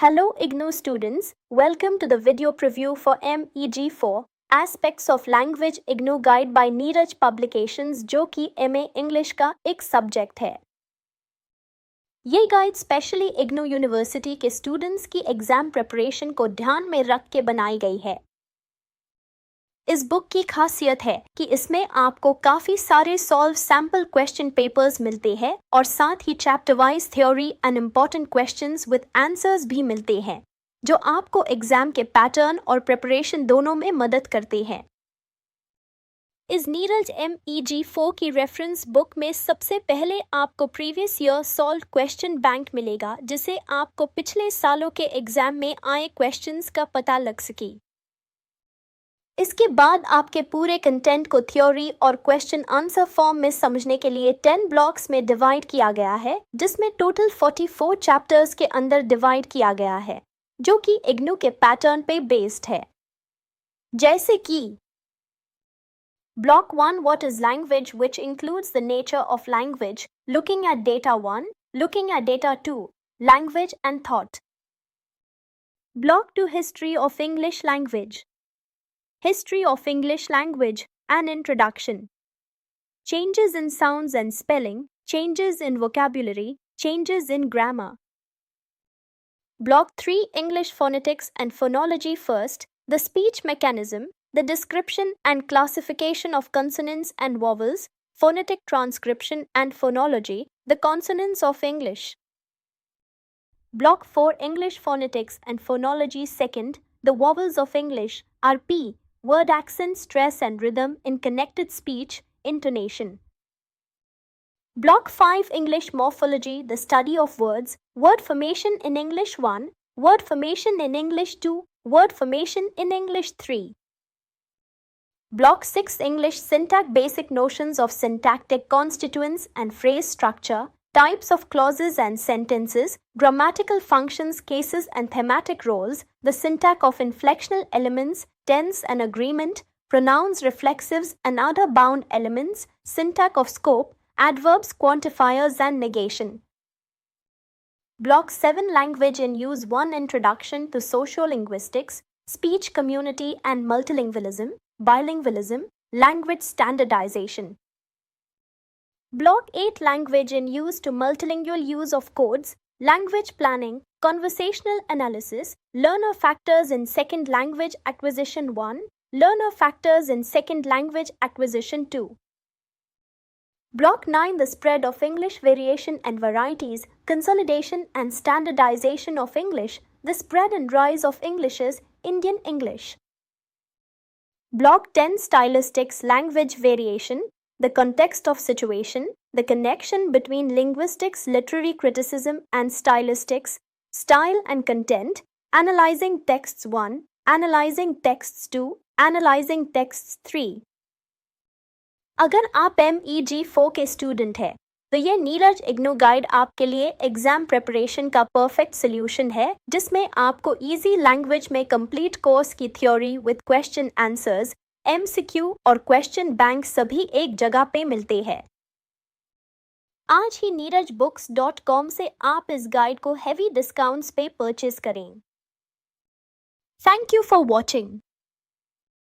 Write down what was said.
Hello IGNOU students, welcome to the video preview for MEG4 Aspects of Language IGNOU Guide by Neeraj Publications जो कि MA English का एक subject है। ये guide specially IGNOU university के students की exam preparation को ध्यान में रख के बनाई गई है। इस बुक की खासियत है कि इसमें आपको काफ़ी सारे सॉल्व सैम्पल क्वेश्चन पेपर्स मिलते हैं और साथ ही chapter wise theory and important questions with answers भी मिलते हैं जो आपको एग्जाम के पैटर्न और प्रिपरेशन दोनों में मदद करते हैं। इस नीरज MEG4 की रेफरेंस बुक में सबसे पहले आपको previous year solve question bank मिलेगा जिससे आपको पिछले सालों के एग्जाम में आए क्वेश्चंस का पता लग सके। इसके बाद आपके पूरे कंटेंट को थ्योरी और क्वेश्चन आंसर फॉर्म में समझने के लिए 10 ब्लॉक्स में डिवाइड किया गया है जिसमें टोटल 44 चैप्टर्स के अंदर डिवाइड किया गया है जो कि IGNOU के पैटर्न पे बेस्ड है। जैसे कि block 1 what is language which includes the nature of language, looking at data 1, looking at data 2, language and thought. Block 2 history of English language, History of English language, an introduction. Changes in sounds and spelling, changes in vocabulary, changes in grammar. Block 3 English phonetics and phonology first, the speech mechanism, the description and classification of consonants and vowels, phonetic transcription and phonology, the consonants of English. Block 4 English phonetics and phonology second, the vowels of English are P, word accent, stress and rhythm in connected speech, intonation. Block 5 English morphology, the study of words, word formation in English 1, word formation in English 2, word formation in English 3. Block 6 English syntax, basic notions of syntactic constituents and phrase structure, types of clauses and sentences, grammatical functions, cases and thematic roles, the syntax of inflectional elements, tense and agreement, pronouns, reflexives and other bound elements, syntax of scope, adverbs, quantifiers and negation. Block 7 Language in Use 1 Introduction to Sociolinguistics, Speech Community and Multilingualism, Bilingualism, Language Standardization. Block 8 Language in Use to Multilingual Use of Codes, Language Planning, Conversational Analysis, Learner Factors in Second Language Acquisition 1, Learner Factors in Second Language Acquisition 2. Block 9 The Spread of English Variation and Varieties, Consolidation and Standardization of English, the Spread and Rise of English's Indian English. Block 10 Stylistics, Language Variation, the context of situation, the connection between linguistics, literary criticism and stylistics, style and content, analyzing texts 1, analyzing texts 2, analyzing texts 3. अगर आप MEG4 के student हैं तो ये Neeraj IGNOU guide आपके लिए exam preparation का perfect solution है जिसमें आपको इजी लैंग्वेज में कंप्लीट कोर्स की theory with question answers, MCQ और क्वेश्चन बैंक सभी एक जगह पे मिलते हैं। आज ही neerajbooks.com से आप इस गाइड को हेवी डिस्काउंट्स पे परचेज करें। Thank you for watching.